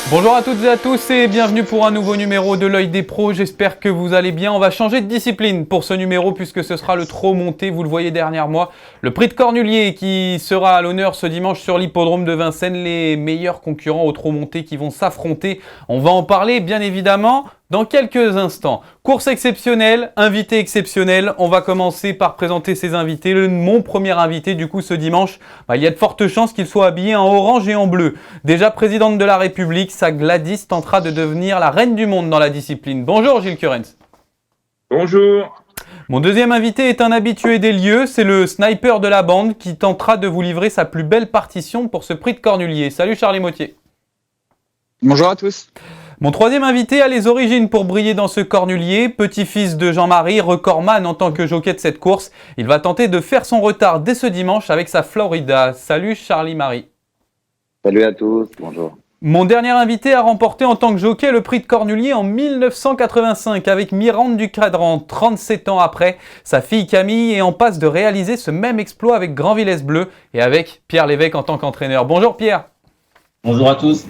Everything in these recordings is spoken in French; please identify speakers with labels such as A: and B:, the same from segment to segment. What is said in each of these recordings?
A: Bonjour à toutes et à tous et bienvenue pour un nouveau numéro de l'œil des pros, j'espère que vous allez bien. On va changer de discipline pour ce numéro puisque ce sera le trot monté, vous le voyez derrière moi. Le prix de Cornulier qui sera à l'honneur ce dimanche sur l'hippodrome de Vincennes, les meilleurs concurrents au trot monté qui vont s'affronter. On va en parler bien évidemment dans quelques instants. Course exceptionnelle, invité exceptionnel. On va commencer par présenter ses invités. Mon premier invité du coup ce dimanche, il y a de fortes chances qu'il soit habillé en orange et en bleu. Déjà présidente de la République, sa Gladys tentera de devenir la reine du monde dans la discipline. Bonjour Gilles Curens.
B: Bonjour.
A: Mon deuxième invité est un habitué des lieux, c'est le sniper de la bande qui tentera de vous livrer sa plus belle partition pour ce prix de Cornulier. Salut Charlie Mottier.
C: Bonjour à tous.
A: Mon troisième invité a les origines pour briller dans ce Cornulier, petit-fils de Jean-Marie, recordman en tant que jockey de cette course. Il va tenter de faire son retard dès ce dimanche avec sa Florida. Salut Charlie-Marie.
D: Salut à tous, bonjour.
A: Mon dernier invité a remporté en tant que jockey le prix de Cornulier en 1985 avec Mirande du Cadran. 37 ans après, sa fille Camille est en passe de réaliser ce même exploit avec Grand Villesse Bleu et avec Pierre Lévesque en tant qu'entraîneur. Bonjour Pierre.
E: Bonjour à tous.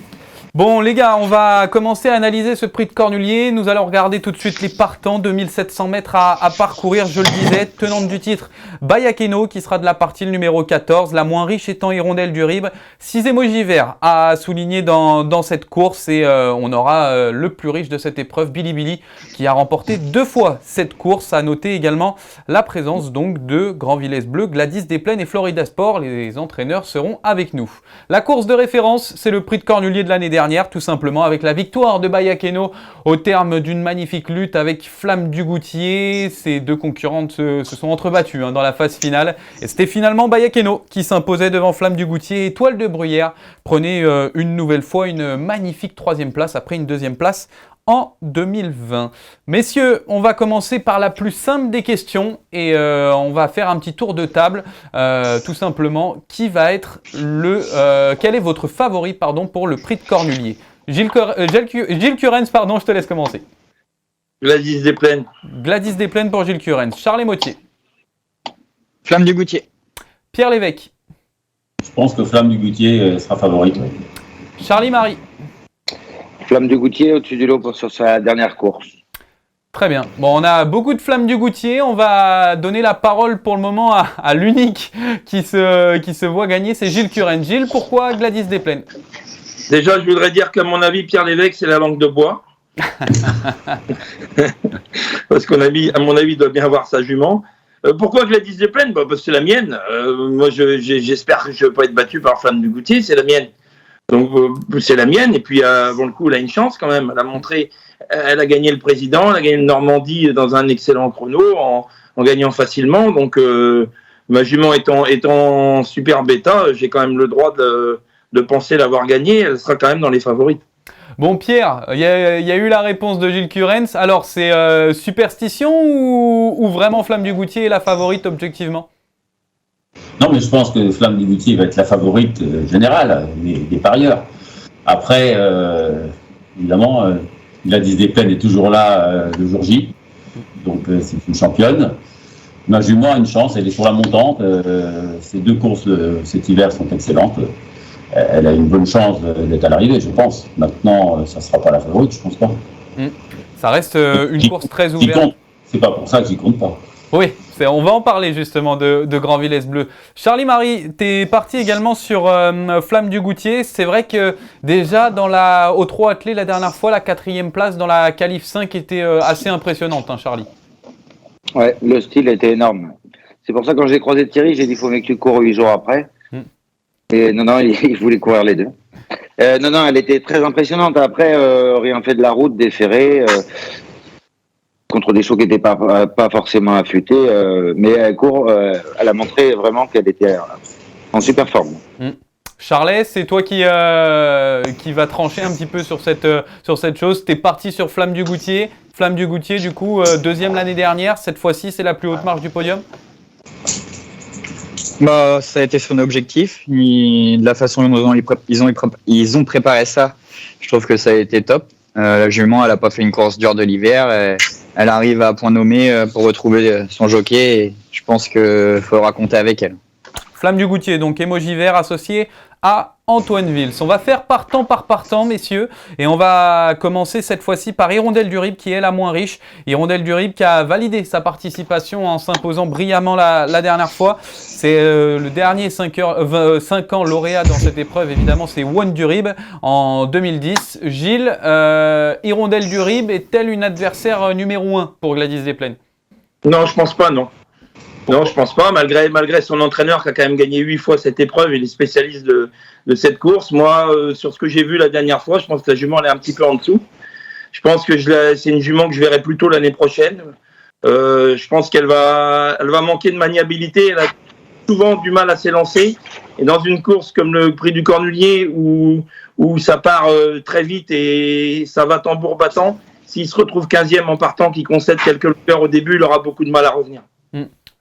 A: Bon les gars, on va commencer à analyser ce prix de Cornulier. Nous allons regarder tout de suite les partants, 2700 mètres à parcourir, je le disais. Tenante du titre, Bayakeno qui sera de la partie le numéro 14, la moins riche étant Hirondelle du Rib. 6 émojis verts à souligner dans cette course et on aura le plus riche de cette épreuve, Billy Billy, qui a remporté 2 fois cette course. À noter également la présence donc de Grand Villesse Bleu, Gladys Desplaines et Florida Sport. Les entraîneurs seront avec nous. La course de référence, c'est le prix de Cornulier de l'année dernière, tout simplement avec la victoire de Bayakeno au terme d'une magnifique lutte avec Flamme du Goutier. Ces deux concurrentes se sont entrebattues dans la phase finale et c'était finalement Bayakeno qui s'imposait devant Flamme du Goutier. Étoile de Bruyère prenait une nouvelle fois une magnifique 3e place après une 2e place en 2020. Messieurs, on va commencer par la plus simple des questions et on va faire un petit tour de table. Tout simplement, quel est votre favori pour le prix de Cornulier? Gilles Curens, je te laisse commencer.
B: Gladys Desplaines.
A: Gladys Desplaines pour Gilles Curens. Charles Mottier.
C: Flamme du Goutier.
A: Pierre Lévesque.
E: Je pense que Flamme du Goutier sera favorite. Oui.
A: Charlie-Marie.
D: Flamme du Goutier au-dessus du lot sur sa dernière course.
A: Très bien. Bon, on a beaucoup de Flamme du Goutier. On va donner la parole pour le moment à l'unique qui se voit gagner, c'est Gilles Curens. Gilles, pourquoi Gladys Desplaines?
B: Déjà, je voudrais dire qu'à mon avis, Pierre Lévesque, c'est la langue de bois. Parce qu'à mon avis, il doit bien avoir sa jument. Pourquoi Gladys Desplaines? Parce que c'est la mienne. Moi, j'espère que je ne vais pas être battu par Flamme du Goutier, c'est la mienne. Donc, c'est la mienne. Et puis, bon, le coup, elle a une chance quand même. Elle a gagné le président, elle a gagné le Normandie dans un excellent chrono en gagnant facilement. Donc, ma jument étant super bêta, j'ai quand même le droit de penser l'avoir gagnée. Elle sera quand même dans les favoris.
A: Bon Pierre, il y a eu la réponse de Gilles Curens. Alors c'est superstition ou vraiment Flamme du Goutier est la favorite objectivement?
E: Non, mais je pense que Flamme du Goutier va être la favorite générale des parieurs. Après, évidemment, Gladys Desplaines est toujours là le jour J. Donc c'est une championne. Ma jument a une chance, elle est sur la montante. Ces 2 courses cet hiver sont excellentes. Elle a une bonne chance d'être à l'arrivée, je pense. Maintenant, ça ne sera pas la favorite, je pense pas.
A: Ça reste une course très ouverte.
E: C'est pas pour ça que j'y compte pas.
A: Oui, on va en parler justement de Grand Villesse Bleu. Charlie-Marie, tu es parti également sur Flamme du Goutier. C'est vrai que déjà au trot attelé la dernière fois, la 4e place dans la qualif 5 était assez impressionnante, Charlie.
D: Ouais, le style était énorme. C'est pour ça que quand j'ai croisé Thierry, j'ai dit il faut que tu cours 8 jours après. Et non, il voulait courir les deux. Non, elle était très impressionnante. Après, rien fait de la route, déférée, contre des chevaux qui n'étaient pas forcément affûtés. Mais elle a montré vraiment qu'elle était en super forme.
A: Charlet, c'est toi qui va trancher un petit peu sur cette chose. Tu es parti sur Flamme du Goutier. Flamme du Goutier, du coup, 2e l'année dernière. Cette fois-ci, c'est la plus haute marche du podium?
C: Ça a été son objectif. De la façon dont ils ont préparé ça, je trouve que ça a été top. La jument, elle n'a pas fait une course dure de l'hiver. Elle arrive à point nommé pour retrouver son jockey. Et je pense qu'il faudra compter avec elle.
A: Flamme du Goutier, donc émoji vert associé à Antoine Vils. On va faire partant par partant, messieurs, et on va commencer cette fois-ci par Hirondelle du Rib, qui est la moins riche. Hirondelle du Rib qui a validé sa participation en s'imposant brillamment la dernière fois. C'est le dernier 5 ans lauréat dans cette épreuve, évidemment, c'est One du Rib en 2010. Gilles, Hirondelle du Rib est-elle une adversaire numéro 1 pour Gladys Desplaines?
B: Non, je pense pas, non. Non, je pense pas, malgré son entraîneur qui a quand même gagné 8 fois cette épreuve, il est spécialiste de cette course. Moi, sur ce que j'ai vu la dernière fois, je pense que la jument elle est un petit peu en dessous. Je pense que c'est une jument que je verrai plutôt l'année prochaine. Je pense qu'elle va manquer de maniabilité, elle a souvent du mal à s'élancer. Et dans une course comme le Prix du Cornulier, où ça part très vite et ça va tambour battant, s'il se retrouve 15e en partant, qui concède quelques longueurs au début, il aura beaucoup de mal à revenir.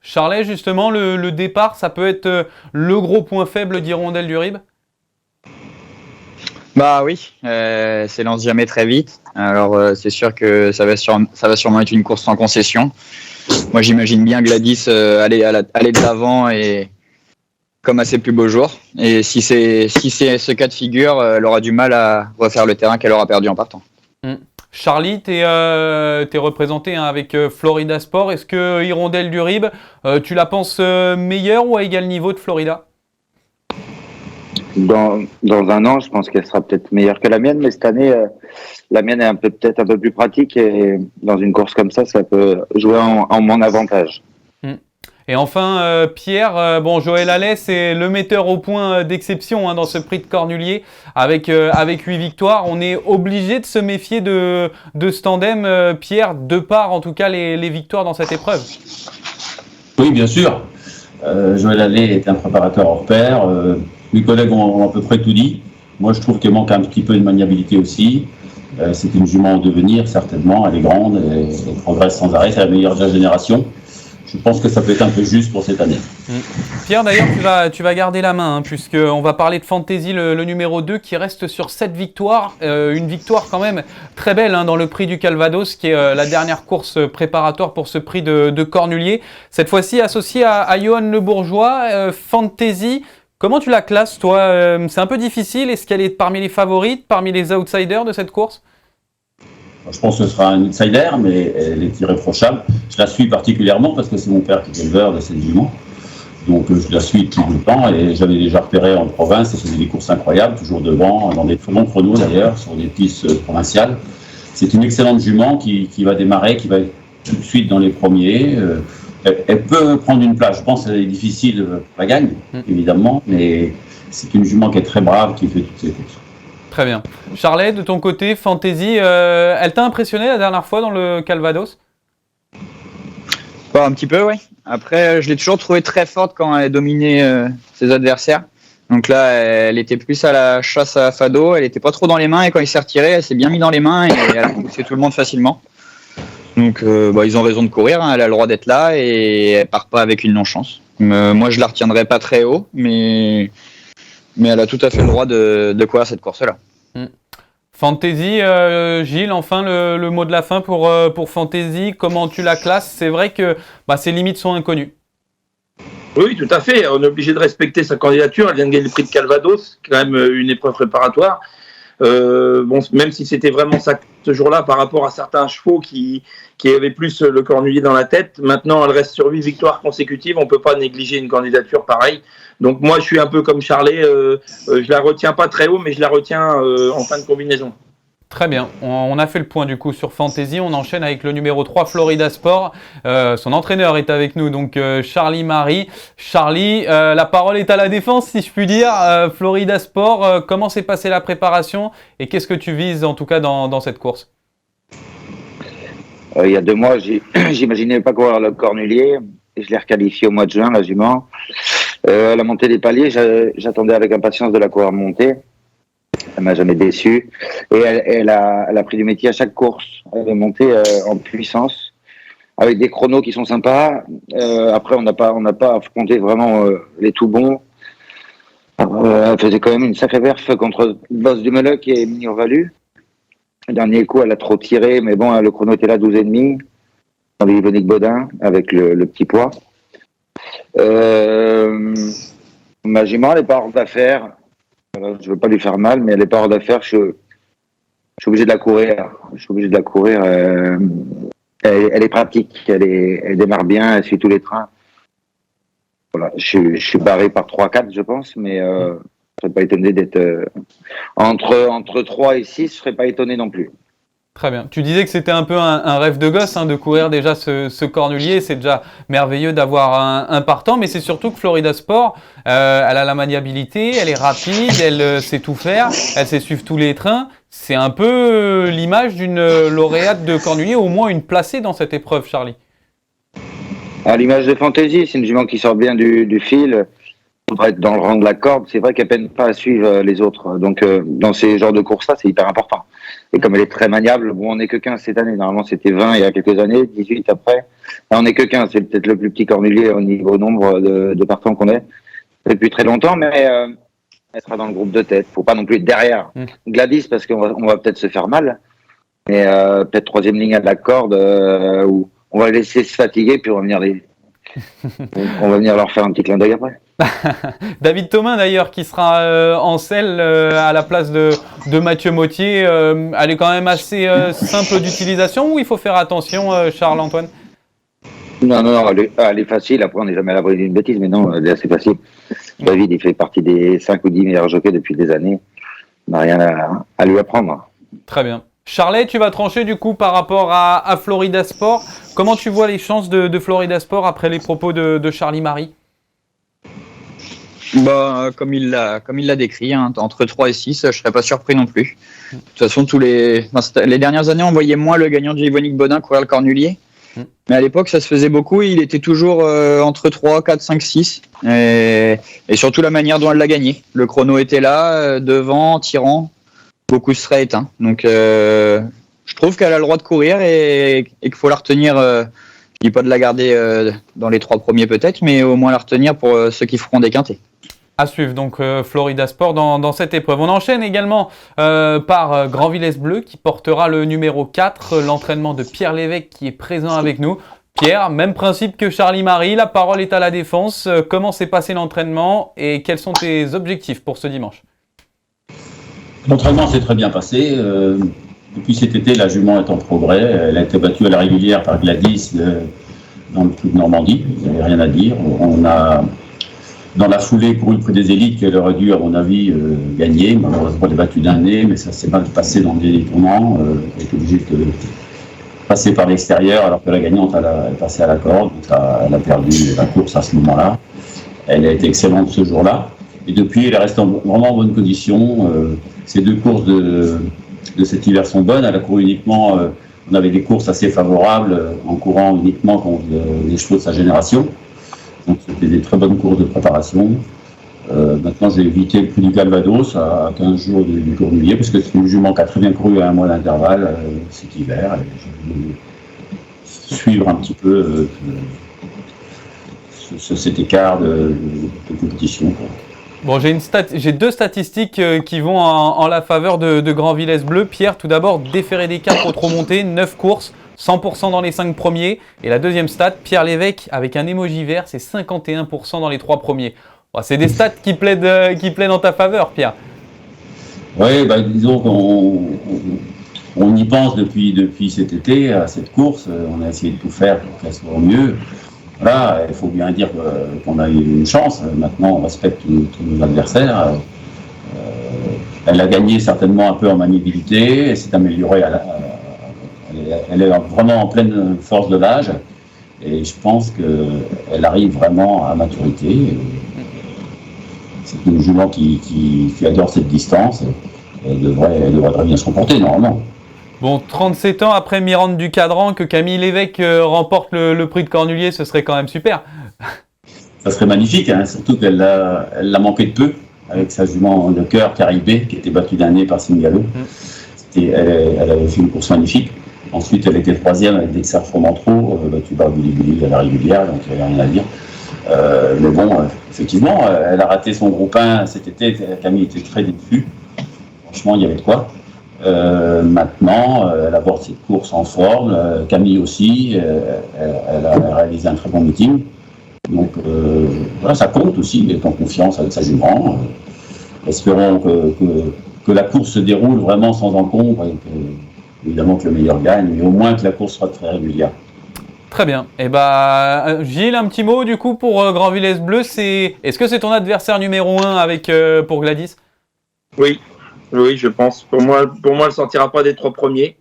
A: Charlet, justement, le départ, ça peut être le gros point faible d'Hirondelle du Rib?
C: Bah oui, s'élance jamais très vite. Alors c'est sûr que ça va sûrement être une course sans concession. Moi j'imagine bien Gladys aller de l'avant et comme à ses plus beaux jours. Et si c'est ce cas de figure, elle aura du mal à refaire le terrain qu'elle aura perdu en partant.
A: Charlie, t'es représenté avec Florida Sport. Est-ce que Hirondelle du Rib, tu la penses meilleure ou à égal niveau de Florida?
D: Dans un an, je pense qu'elle sera peut-être meilleure que la mienne, mais cette année, la mienne est peut-être un peu plus pratique et dans une course comme ça peut jouer en mon avantage.
A: Et enfin, Pierre, Joël Allais, c'est le metteur au point d'exception dans ce prix de Cornulier avec 8 victoires. On est obligé de se méfier de ce tandem, Pierre, de par en tout cas les victoires dans cette épreuve.
E: Oui, bien sûr. Joël Allais est un préparateur hors pair. Mes collègues ont à peu près tout dit. Moi, je trouve qu'elle manque un petit peu de maniabilité aussi. C'est une jument en devenir, certainement. Elle est grande, elle progresse sans arrêt. C'est la meilleure de la génération. Je pense que ça peut être un peu juste pour cette année.
A: Pierre, d'ailleurs, tu vas garder la main, puisqu'on va parler de Fantasy, le numéro 2, qui reste sur 7 victoires. Une victoire quand même très belle dans le prix du Calvados, qui est la dernière course préparatoire pour ce prix de Cornulier. Cette fois-ci associé à Johan Le Bourgeois. Fantasy, comment tu la classes, toi? C'est un peu difficile. Est-ce qu'elle est parmi les favorites, parmi les outsiders de cette course?
E: Je pense que ce sera un outsider, mais elle est irréprochable. Je la suis particulièrement parce que c'est mon père qui est éleveur de cette jument. Donc je la suis tout le temps et j'avais déjà repéré en province. Elle faisait des courses incroyables, toujours devant, dans des longs chronos d'ailleurs, sur des pistes provinciales. C'est une excellente jument qui va démarrer, qui va être tout de suite dans les premiers. Elle peut prendre une place. Je pense qu'elle est difficile pour la gagne, évidemment, mais c'est une jument qui est très brave, qui fait toutes ses courses.
A: Très bien. Charlet, de ton côté, Fantasy, elle t'a impressionné la dernière fois dans le Calvados?
C: Un petit peu, oui. Après, je l'ai toujours trouvée très forte quand elle dominait ses adversaires. Donc là, elle était plus à la chasse à Fado, elle n'était pas trop dans les mains et quand il s'est retiré, elle s'est bien mise dans les mains et elle a poussé tout le monde facilement. Donc ils ont raison de courir, elle a le droit d'être là et elle part pas avec une non-chance. Moi, je la retiendrai pas très haut, mais elle a tout à fait le droit de courir cette course-là.
A: Fantasy, Gilles, enfin le mot de la fin pour Fantasy, comment tu la classes? C'est vrai que ses limites sont inconnues.
B: Oui, tout à fait. On est obligé de respecter sa candidature. Elle vient de gagner le prix de Calvados, quand même une épreuve préparatoire. Même si c'était vraiment ça ce jour-là par rapport à certains chevaux qui avaient plus le Cornulier dans la tête, maintenant elle reste sur 8 victoires consécutives, on ne peut pas négliger une candidature pareille. Donc moi je suis un peu comme Charlet, je la retiens pas très haut mais je la retiens en fin de combinaison.
A: Très bien, on a fait le point du coup sur Fantasy, on enchaîne avec le numéro 3 Florida Sport, son entraîneur est avec nous, donc Charlie Marie. Charlie, la parole est à la défense si je puis dire. Florida Sport, comment s'est passée la préparation et qu'est-ce que tu vises en tout cas dans cette course?
D: Il y a 2 mois, j'imaginais pas courir le Cornulier, et je l'ai requalifié au mois de juin, la jument. Elle a monté des paliers, j'attendais avec impatience de la courir monter. Elle m'a jamais déçu. Et elle a pris du métier à chaque course. Elle est montée en puissance, avec des chronos qui sont sympas. Après, on n'a pas affronté vraiment les tout bons. Elle faisait quand même une sacrée verf contre Boss du Moloch et Mignon Valu. Le dernier coup, elle a trop tiré, mais bon, le chrono était là, 12,5. Dans les Yvonique Baudin, avec le petit poids. Ma jument, elle n'est pas hors d'affaire. Alors, je veux pas lui faire mal, mais elle est pas hors d'affaire. Je suis obligé de la courir. Elle est pratique, elle démarre bien, elle suit tous les trains. Voilà, je suis barré par 3-4, je pense, mais je serais pas étonné d'être entre 3 et 6, je serais pas étonné non plus.
A: Très bien. Tu disais que c'était un peu un rêve de gosse de courir déjà ce cornulier. C'est déjà merveilleux d'avoir un partant, mais c'est surtout que Florida Sport, elle a la maniabilité, elle est rapide, elle sait tout faire, elle sait suivre tous les trains. C'est un peu l'image d'une lauréate de cornulier, au moins une placée dans cette épreuve, Charlie.
D: À l'image de Fantasy, c'est une jument qui sort bien du fil. Il faudra être dans le rang de la corde. C'est vrai qu'elle peine pas à suivre les autres. Donc, dans ces genres de courses-là, c'est hyper important. Et comme elle est très maniable, bon, on n'est que 15 cette année. Normalement, c'était 20 il y a quelques années, 18 après. Là, on n'est que 15. C'est peut-être le plus petit cornulier au niveau nombre de partants qu'on ait depuis très longtemps, mais elle sera dans le groupe de tête. Faut pas non plus être derrière Gladys parce qu'on va peut-être se faire mal. Mais peut-être troisième ligne à la corde où on va laisser se fatiguer puis on va venir leur faire un petit clin d'œil après.
A: David Thomas d'ailleurs qui sera en selle à la place de Mathieu Mottier, elle est quand même assez simple d'utilisation ou il faut faire attention Charles-Antoine?
D: Non, elle est facile, après on n'est jamais à l'abri d'une bêtise, mais non, elle est assez facile. David il fait partie des 5 ou 10 meilleurs jockeys depuis des années, on n'a rien à lui apprendre.
A: Très bien. Charlet, tu vas trancher du coup par rapport à Florida Sport. Comment tu vois les chances de Florida Sport après les propos de Charlie Marie?
C: Bah, comme il l'a décrit, entre 3 et 6, je serais pas surpris non plus. De toute façon, les dernières années, on voyait moins le gagnant de Yvonique Bodin courir le cornulier. Mais à l'époque, ça se faisait beaucoup. Il était toujours entre 3, 4, 5, 6. Et surtout la manière dont elle l'a gagné. Le chrono était là, devant, tirant. Beaucoup se seraient éteints. Donc, je trouve qu'elle a le droit de courir et qu'il faut la retenir. Je dis pas de la garder dans les 3 premiers peut-être, mais au moins la retenir pour ceux qui feront des quintés.
A: À suivre donc Florida Sport dans cette épreuve. On enchaîne également par Grand Villesse Bleu qui portera le numéro 4, l'entraînement de Pierre Lévesque qui est présent avec nous. Pierre, même principe que Charlie Marie, la parole est à la défense. Comment s'est passé l'entraînement et quels sont tes objectifs pour ce dimanche?
E: L'entraînement s'est très bien passé. Depuis cet été, la jument est en progrès. Elle a été battue à la régulière par Gladys dans le Prix de Normandie. Il n'y avait rien à dire. On a, dans la foulée, pour une Prix des élites qu'elle aurait dû, à mon avis, gagner. Malheureusement, elle est battue d'un nez, mais ça s'est mal passé dans le tournant. Elle est obligée de passer par l'extérieur, alors que la gagnante, elle est passée à la corde. Donc, elle a perdu la course à ce moment-là. Elle a été excellente ce jour-là. Et depuis, elle reste vraiment en bonne condition. Ces 2 courses de cet hiver sont bonnes. Elle a couru uniquement, on avait des courses assez favorables en courant uniquement contre les chevaux de sa génération. Donc c'était des très bonnes courses de préparation. Maintenant j'ai évité le Prix du Calvados à 15 jours du cornulier parce que c'est une jument qui a très bien couru à un mois d'intervalle cet hiver. Je vais suivre un petit peu cet écart de compétition.
A: Bon, j'ai 2 statistiques qui vont en la faveur de Grand Villesse Bleu. Pierre, tout d'abord, déféré des 4 au trop monté, 9 courses, 100% dans les 5 premiers. Et la deuxième stat, Pierre Lévesque, avec un émoji vert, c'est 51% dans les 3 premiers. Bon, c'est des stats qui plaident en ta faveur, Pierre.
E: Oui, disons qu'on y pense depuis cet été à cette course. On a essayé de tout faire pour qu'elle soit au mieux. Voilà, il faut bien dire qu'on a eu une chance. Maintenant, on respecte tous nos adversaires. Elle a gagné certainement un peu en maniabilité. Elle s'est améliorée. Elle est vraiment en pleine force de l'âge. Et je pense qu'elle arrive vraiment à maturité. C'est une jument qui adore cette distance. Elle devrait très bien se comporter normalement.
A: Bon, 37 ans après Mirande du Cadran, que Camille Lévesque remporte le prix de Cornulier, ce serait quand même super.
E: Ça serait magnifique, surtout qu'elle l'a manqué de peu avec sa jument de cœur, Caribé, qui était battue d'un nez par Singalo. Elle avait fait une course magnifique. Ensuite, elle était 3e avec Dexter Fromentro, battue par Billy Billy à la régulière, donc il n'y avait rien à dire. Mais bon, effectivement, elle a raté son groupe 1 cet été. Camille était très déçue. Franchement, il y avait de quoi. Maintenant, elle aborde cette course en forme. Camille aussi, elle a réalisé un très bon meeting. Donc, voilà, ça compte aussi d'être en confiance avec sa jument. espérons que la course se déroule vraiment sans encombre et évidemment que le meilleur gagne, mais au moins que la course soit très régulière.
A: Très bien. Et Gilles, un petit mot du coup pour Grand Villesse Bleu. Est-ce que c'est ton adversaire numéro 1 pour Gladys?
B: Oui, je pense. Pour moi, elle ne sortira pas des 3 premiers.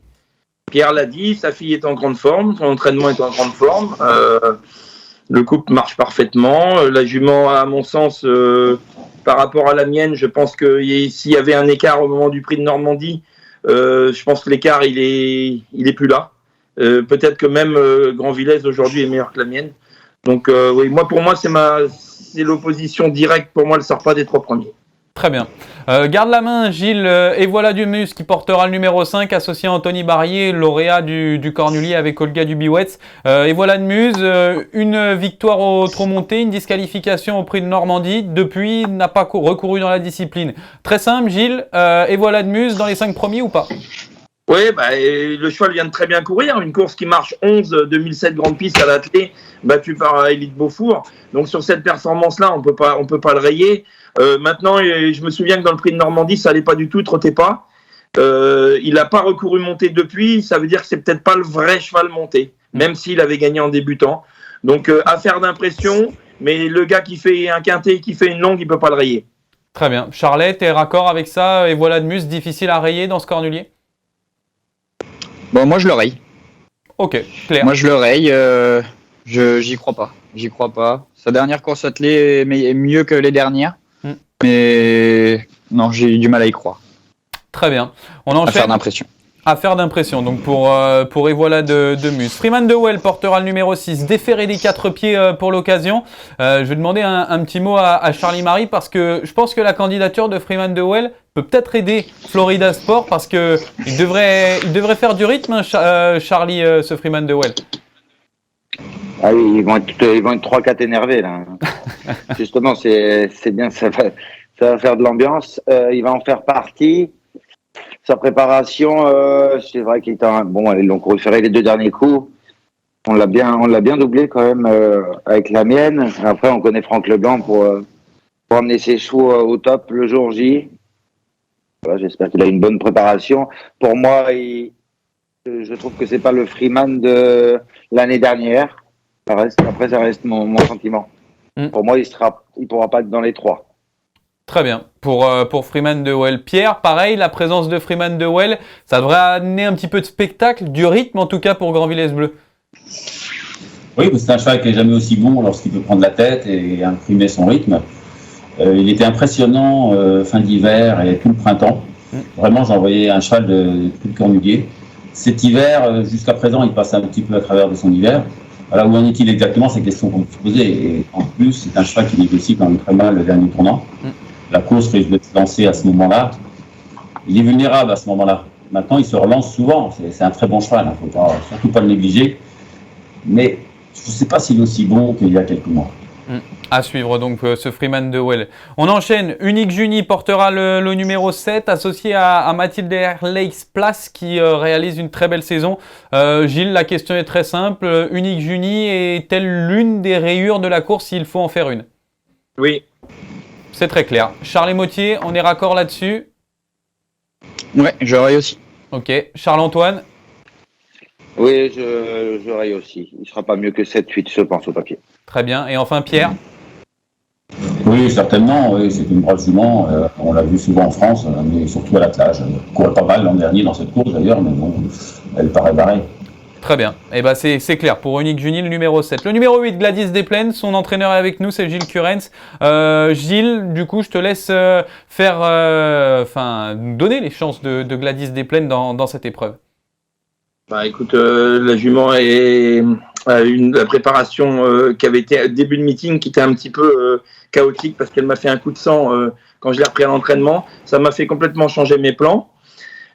B: Pierre l'a dit, sa fille est en grande forme, son entraînement est en grande forme. Le couple marche parfaitement. La jument, à mon sens, par rapport à la mienne, je pense que s'il y avait un écart au moment du prix de Normandie, je pense que l'écart, il est plus là. Peut-être que même Grand Villesse aujourd'hui est meilleur que la mienne. Donc oui, pour moi, c'est l'opposition directe. Pour moi, elle ne sort pas des 3 premiers.
A: Très bien. Garde la main, Gilles. Et voilà Dumus qui portera le numéro 5, associé à Anthony Barrier, lauréat du Cornulier avec Olga Dubiwetz. Et voilà de Muse, une victoire au trot monté, une disqualification au prix de Normandie. Depuis, n'a pas recouru dans la discipline. Très simple, Gilles. Et voilà de Muse dans les 5 premiers ou pas?
B: Oui, le cheval vient de très bien courir. Une course qui marche 11 2007 Grande Piste à l'attelé, battue par Élite Beaufour. Donc sur cette performance-là, on peut pas le rayer. Maintenant, je me souviens que dans le prix de Normandie, ça allait pas du tout, il trottait pas. Il n'a pas recouru monté depuis. Ça veut dire que c'est peut-être pas le vrai cheval monté, même s'il avait gagné en débutant. Donc affaire d'impression, mais le gars qui fait un quintet, qui fait une longue, il peut pas le rayer.
A: Très bien. Charlet, t'es raccord avec ça? Et voilà de Muse, difficile à rayer dans ce Cornulier?
C: Bon, moi je le raye.
A: Ok, clair.
C: Moi je le raye, j'y crois pas. J'y crois pas. Sa dernière course attelée est mieux que les dernières. Mais non, j'ai eu du mal à y croire.
A: Très bien. On enchaîne.
C: Affaire d'impression.
A: Affaire d'impression, donc pour Evola de Muse. Freeman de Well portera le numéro 6, déféré des 4 pieds pour l'occasion. Je vais demander un petit mot à Charlie Marie parce que je pense que la candidature de Freeman de Well peut peut-être aider Florida Sport parce que il devrait faire du rythme, Charlie, ce Freeman de Well.
D: Ah oui, ils vont être 3-4 énervés là. Justement, c'est bien, ça va faire de l'ambiance. Il va en faire partie. Sa préparation, c'est vrai qu'ils l'ont couru les 2 derniers coups. On l'a bien doublé quand même avec la mienne. Après, on connaît Franck Leblanc pour emmener ses chevaux au top le jour J. Voilà, j'espère qu'il a une bonne préparation. Pour moi, je trouve que c'est pas le Freeman de l'année dernière. Après, ça reste mon sentiment. Pour moi, il pourra pas être dans les 3.
A: Très bien. Pour Freeman de Well. Pierre, pareil, la présence de Freeman de Well, ça devrait amener un petit peu de spectacle, du rythme en tout cas pour Grand Villesse Bleu.
E: Oui, c'est un cheval qui n'est jamais aussi bon lorsqu'il peut prendre la tête et imprimer son rythme. Il était impressionnant fin d'hiver et tout le printemps. Vraiment, j'ai envoyé un cheval de Cornulier. Cet hiver, jusqu'à présent, il passe un petit peu à travers de son hiver. Voilà, où en est-il exactement, c'est la question qu'on peut se poser. Et en plus, c'est un cheval qui négocie quand même très mal le dernier tournant. La course risque de se lancer à ce moment-là. Il est vulnérable à ce moment-là. Maintenant, il se relance souvent. C'est un très bon cheval. Il ne faut surtout pas le négliger. Mais je ne sais pas s'il est aussi bon qu'il y a quelques mois.
A: À suivre donc ce Freeman de Well. On enchaîne. Unique Juni portera le numéro 7 associé à Mathilde Lakes Place qui réalise une très belle saison. Gilles, la question est très simple. Unique Juni est-elle l'une des rayures de la course s'il faut en faire une?
B: Oui.
A: C'est très clair. Charles Motier, on est raccord là-dessus?
C: Ouais, je raye aussi.
A: Ok. Charles-Antoine?
D: Oui, je raye aussi. Il ne sera pas mieux que 7-8, je pense, au papier.
A: Très bien. Et enfin, Pierre?
E: Oui, certainement. Oui, c'est une brave jument. On l'a vu souvent en France, mais surtout à l'attelage. Elle courait pas mal l'an dernier dans cette course d'ailleurs, mais bon, elle paraît barrée.
A: Très bien. Et c'est clair. Pour Unique Juni, le numéro 7. Le numéro 8, Gladys Desplaines. Son entraîneur est avec nous, c'est Gilles Curens. Gilles, du coup, je te laisse donner les chances de Gladys Desplaines dans cette épreuve.
B: Écoute, la jument a la préparation qui avait été début de meeting qui était un petit peu chaotique parce qu'elle m'a fait un coup de sang quand je l'ai repris à l'entraînement. Ça m'a fait complètement changer mes plans.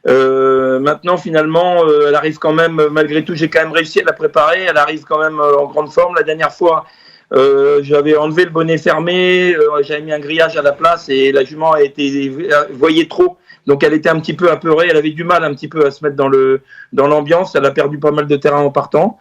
B: Maintenant, finalement, elle arrive quand même, malgré tout, j'ai quand même réussi à la préparer. Elle arrive quand même en grande forme. La dernière fois, j'avais enlevé le bonnet fermé, j'avais mis un grillage à la place et la jument voyait trop. Donc elle était un petit peu apeurée, elle avait du mal un petit peu à se mettre dans l'ambiance, elle a perdu pas mal de terrain en partant.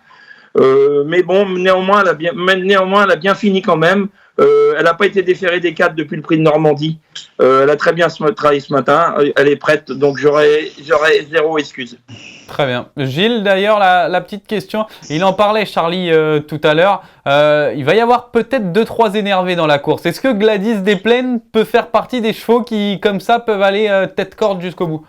B: Mais bon, néanmoins, elle a bien fini quand même. Elle n'a pas été déférée des 4 depuis le prix de Normandie. Elle a très bien travaillé ce matin. Elle est prête, donc j'aurai 0 excuse.
A: Très bien. Gilles, d'ailleurs, la petite question, il en parlait, Charlie, tout à l'heure. Il va y avoir peut-être 2-3 énervés dans la course. Est-ce que Gladys des Plaines peut faire partie des chevaux qui, comme ça, peuvent aller tête-corde jusqu'au bout?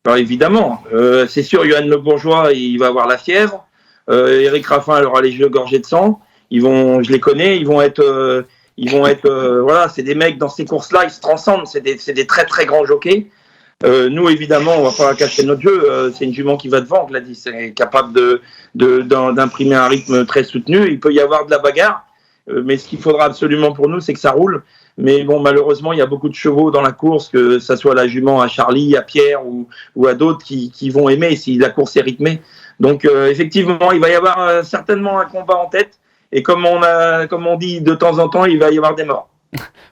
B: Alors, évidemment. C'est sûr, Johan Le Bourgeois, il va avoir la fièvre. Eric Raffin, il aura les yeux gorgés de sang. Je les connais, ils vont être, voilà, c'est des mecs dans ces courses-là, ils se transcendent. C'est des très très grands jockeys. Nous, évidemment, on va pas cacher notre jeu. C'est une jument qui va devant, Gladys. Elle est capable d'imprimer un rythme très soutenu. Il peut y avoir de la bagarre, mais ce qu'il faudra absolument pour nous, c'est que ça roule. Mais bon, malheureusement, il y a beaucoup de chevaux dans la course, que ça soit la jument à Charlie, à Pierre ou à d'autres qui vont aimer si la course est rythmée. Donc, effectivement, il va y avoir certainement un combat en tête. Et comme on dit de temps en temps, il va y avoir des morts.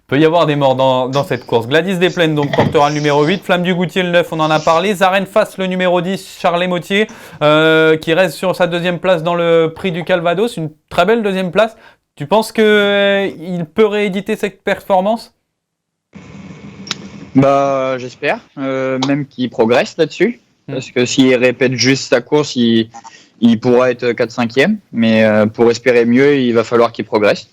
A: Peut y avoir des morts dans cette course. Gladys des Plaines donc portera le numéro 8, Flamme du Goutier le 9, on en a parlé. Zaren Fass le numéro 10, Charles Motier, qui reste sur sa deuxième place dans le prix du Calvados, une très belle deuxième place. Tu penses qu'il peut rééditer cette performance?
C: Bah, j'espère, même qu'il progresse là-dessus, parce que s'il répète juste sa course, il pourra être 4-5e, mais pour espérer mieux, il va falloir qu'il progresse.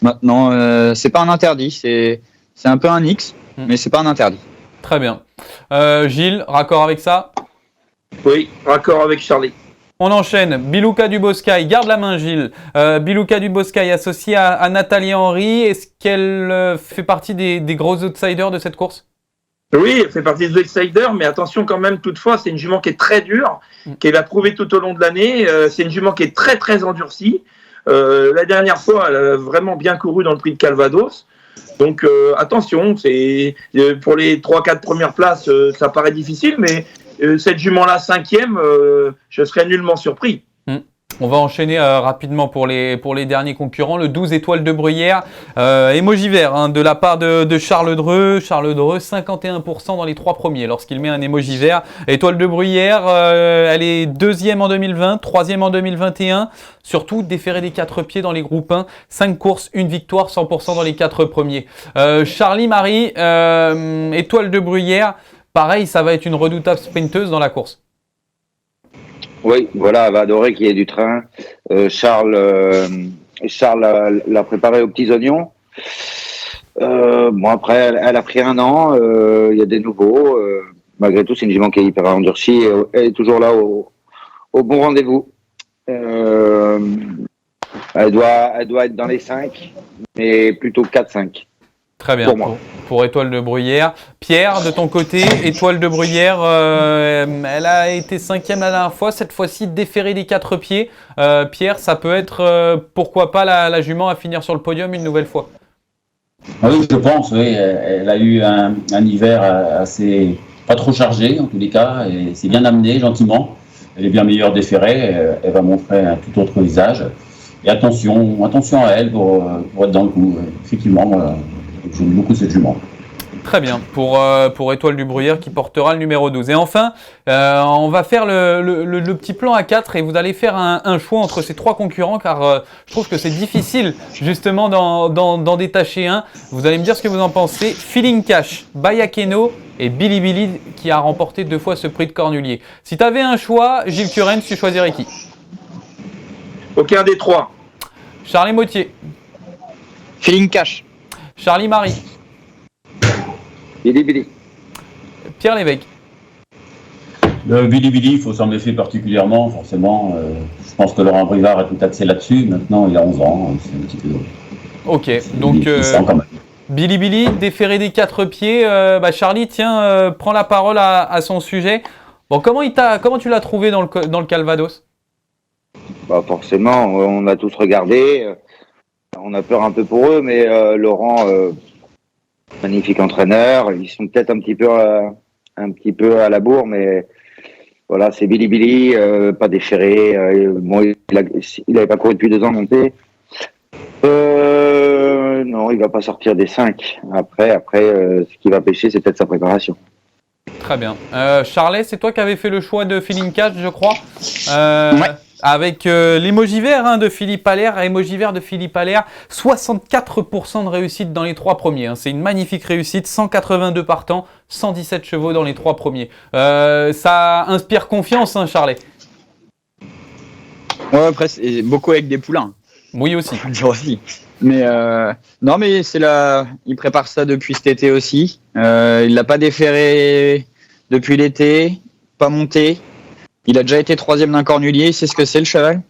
C: Maintenant, c'est pas un interdit, c'est un peu un X, mais c'est pas un interdit.
A: Très bien. Gilles, raccord avec ça?
B: Oui, raccord avec Charlie.
A: On enchaîne. Bilouka du Boscaï, garde la main Gilles. Bilouka du Boscaï associée à Nathalie Henry, est-ce qu'elle fait partie des gros outsiders de cette course?
B: Oui, elle fait partie des outsiders, mais attention quand même, toutefois, c'est une jument qui est très dure, qu'elle a prouvé tout au long de l'année. C'est une jument qui est très très endurcie. La dernière fois, elle a vraiment bien couru dans le prix de Calvados. Donc attention, c'est pour les 3-4 premières places, ça paraît difficile, mais cette jument-là, 5e, je serais nullement surpris.
A: On va enchaîner rapidement pour les derniers concurrents. Le 12 Étoile de Bruyère, émoji vert de la part de Charles Dreux. Charles Dreux, 51% dans les 3 premiers lorsqu'il met un émoji vert. Étoile de Bruyère, elle est 2e en 2020, 3e en 2021. Surtout déféré des 4 pieds dans les groupes 1. 5 courses, 1 victoire, 100% dans les 4 premiers. Charlie Marie, Étoile de Bruyère, pareil, ça va être une redoutable sprinteuse dans la course.
D: Oui, voilà, elle va adorer qu'il y ait du train. Charles l'a préparé aux petits oignons. Bon, après, elle a pris un an. Il y a des nouveaux. Malgré tout, c'est une jument qui est hyper endurcie. Elle est toujours là au bon rendez-vous. Elle doit être dans les 5, mais plutôt 4-5.
A: Très bien, pour Étoile de Bruyère. Pierre, de ton côté, Étoile de Bruyère, elle a été 5e la dernière fois, cette fois-ci déférée des 4 pieds. Pierre, ça peut être, pourquoi pas, la jument à finir sur le podium une nouvelle fois?
E: Oui, je pense, oui. Elle a eu un hiver assez, pas trop chargé en tous les cas, et c'est bien amené, gentiment. Elle est bien meilleure déférée, elle va montrer un tout autre visage. Et attention à elle pour être dans le coup. Effectivement, j'aime beaucoup cette jument.
A: Très bien, pour Étoile du Bruyère qui portera le numéro 12. Et enfin, on va faire le petit plan à 4 et vous allez faire un choix entre ces 3 concurrents car je trouve que c'est difficile justement d'en détacher un. Vous allez me dire ce que vous en pensez. Feeling Cash, Bayakeno et Billy Billy qui a remporté 2 fois ce prix de Cornulier. Si tu avais un choix, Gilles Curens, tu choisirais qui?
B: Aucun des 3.
A: Charlie Motier.
C: Feeling Cash.
A: Charlie Marie.
D: Billy.
A: Pierre Lévesque.
E: Le Billy, il faut s'en méfier particulièrement, forcément. Je pense que Laurent Brivard a tout axé là-dessus. Maintenant, il a 11 ans. C'est un petit peu.
A: Ok, donc Billy, déféré des 4 pieds. Charlie, tiens, prends la parole à son sujet. Bon, comment tu l'as trouvé dans le Calvados?
D: Bah forcément, on a tous regardé. On a peur un peu pour eux, mais Laurent, magnifique entraîneur. Ils sont peut-être un petit peu à la bourre, mais voilà, c'est Billy, pas déchiré. Bon, il n'avait pas couru depuis 2 ans non plus. Non, il va pas sortir des 5. Après, ce qui va pêcher, c'est peut-être sa préparation.
A: Très bien. Charlet, c'est toi qui avais fait le choix de Feeling Cash, je crois.
C: Ouais.
A: avec l'emoji vert de Philippe Allaire. Emoji vert de Philippe Allaire, 64% de réussite dans les 3 premiers. Hein. C'est une magnifique réussite, 182 partants, 117 chevaux dans les 3 premiers. Ça inspire confiance, hein, Charlet.
C: Ouais, après, c'est beaucoup avec des poulains.
A: Oui, aussi.
C: aussi. Mais non, mais il prépare ça depuis cet été aussi. Il l'a pas déféré depuis l'été, pas monté. Il a déjà été 3e d'un cornulier. Il sait ce que c'est le cheval.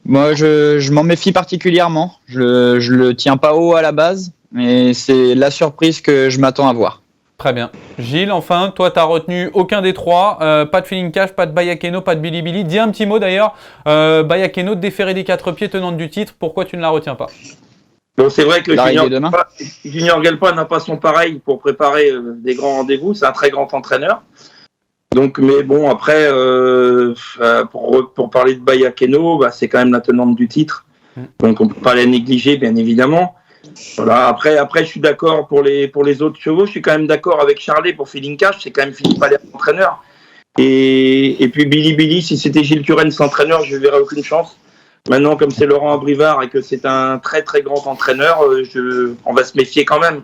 C: Moi, je m'en méfie particulièrement. Je le tiens pas haut à la base, mais c'est la surprise que je m'attends à voir.
A: Très bien. Gilles, enfin, toi, tu n'as retenu aucun des 3. Pas de Feeling Cash, pas de Bayakeno, pas de Bilibili. Dis un petit mot d'ailleurs. Bayakeno, déféré des 4 pieds, tenante du titre. Pourquoi tu ne la retiens pas?
B: Bon, c'est vrai que Junior Galpa n'a pas son pareil pour préparer des grands rendez-vous. C'est un très grand entraîneur. Donc, mais bon, après, pour parler de Bayakeno, c'est quand même la tenante du titre. Donc, on ne peut pas la négliger, bien évidemment. Voilà. Après, je suis d'accord pour les autres chevaux. Je suis quand même d'accord avec Charlet pour Feeling Cash. C'est quand même Philippe Allaire entraîneur. Et puis Bilibili, si c'était Gilles Curens entraîneur, je ne verrais aucune chance. Maintenant, comme c'est Laurent Abrivard et que c'est un très très grand entraîneur, on va se méfier quand même.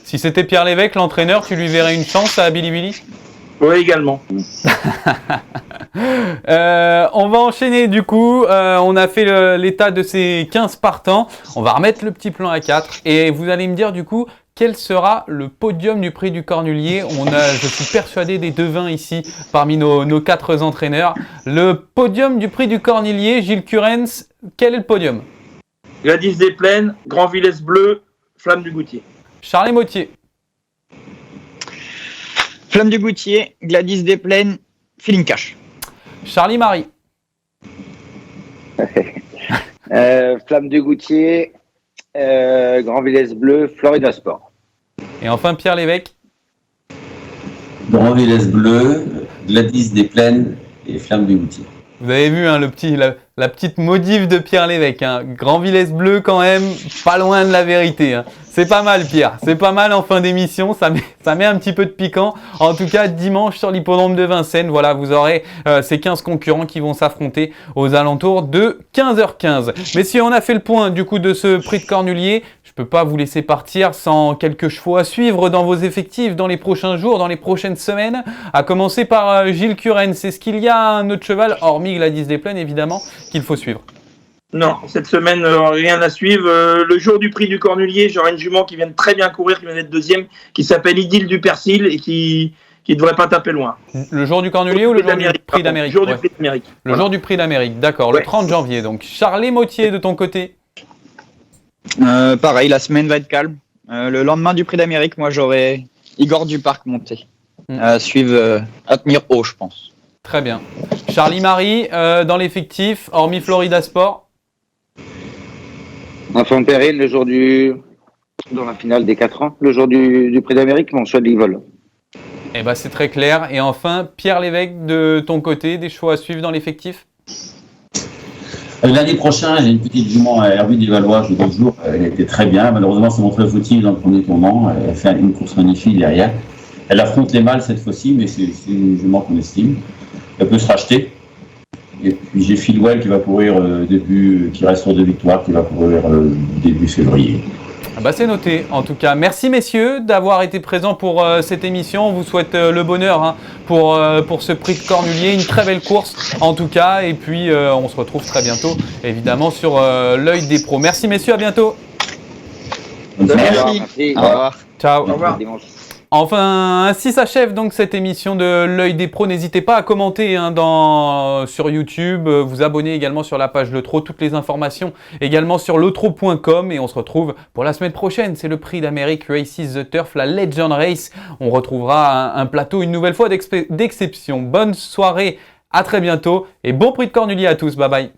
A: Si c'était Pierre Lévesque, l'entraîneur, tu lui verrais une chance à Bilibili?
B: Oui, également.
A: On va enchaîner du coup. On a fait l'état de ces 15 partants. On va remettre le petit plan à 4. Et vous allez me dire du coup, quel sera le podium du prix du Cornulier? Je suis persuadé des devins ici parmi nos 4 entraîneurs. Le podium du prix du Cornulier, Gilles Curens, quel est le podium?
B: Gladys des Plaines, Grand Villesse Bleu, Flamme du Goutier.
A: Charles Mottier.
C: Flamme du Goutier, Gladys des Plaines, Feeling Cash.
A: Charlie Marie.
D: Flamme du Goutier, Grand Villesse Bleu, Florida Sport.
A: Et enfin Pierre Lévesque.
E: Grand Villesse Bleu, Gladys des Plaines et Flamme du Goutier.
A: Vous avez vu la petite modif de Pierre Lévesque. Grand Villesse Bleu quand même, pas loin de la vérité. C'est pas mal Pierre, c'est pas mal en fin d'émission, ça met un petit peu de piquant. En tout cas, dimanche sur l'hippodrome de Vincennes, voilà, vous aurez ces 15 concurrents qui vont s'affronter aux alentours de 15h15. Mais si on a fait le point du coup de ce prix de Cornulier, je peux pas vous laisser partir sans quelques chevaux à suivre dans vos effectifs dans les prochains jours, dans les prochaines semaines, à commencer par Gilles Curens. Est-ce qu'il y a un autre cheval, hormis Gladys des Plaines évidemment, qu'il faut suivre?
B: Non, cette semaine, rien à suivre. Le jour du prix du Cornulier, j'aurai une jument qui vient de très bien courir, qui vient d'être 2e, qui s'appelle Idylle du Persil et qui devrait pas taper loin.
A: Le jour du Cornulier ou le jour du prix d'Amérique?
B: Le jour du prix d'Amérique.
A: Le jour du prix d'Amérique, d'accord, le 30 janvier. Donc, Charles Mottier, de ton côté?
C: Pareil, la semaine va être calme. Le lendemain du prix d'Amérique, moi, j'aurai Igor Duparc monté. À suivre, à tenir haut, je pense.
A: Très bien. Charlie Marie, dans l'effectif, hormis Florida Sport?
D: Enfant Péril, le jour dans la finale des 4 ans, le jour du prix d'Amérique, mon choix de vol.
A: Eh ben, c'est très clair. Et enfin, Pierre Lévesque, de ton côté, des choix à suivre dans l'effectif?
E: L'année prochaine, j'ai une petite jument à Hervé du Valois, je 2 jours. Elle était très bien. Malheureusement, c'est mon très fautif dans le premier tournant. Elle fait une course magnifique derrière. Elle affronte les mâles cette fois-ci, mais c'est une jument qu'on estime. Elle peut se racheter. Et puis j'ai Philwell qui va courir qui reste sur 2 victoires, qui va courir début février.
A: Bah c'est noté en tout cas. Merci messieurs d'avoir été présents pour cette émission. On vous souhaite le bonheur pour ce prix de Cornulier. Une très belle course en tout cas. Et puis on se retrouve très bientôt évidemment sur l'œil des pros. Merci messieurs, à bientôt.
D: Merci.
C: Au revoir.
A: Ciao.
B: Au revoir.
A: Enfin, ainsi s'achève donc cette émission de l'œil des pros. N'hésitez pas à commenter sur YouTube, vous abonner également sur la page Le Trot, toutes les informations également sur letrot.com et on se retrouve pour la semaine prochaine. C'est le prix d'Amérique Races the Turf, la Legend Race. On retrouvera un plateau une nouvelle fois d'exception. Bonne soirée, à très bientôt et bon prix de Cornulier à tous. Bye bye.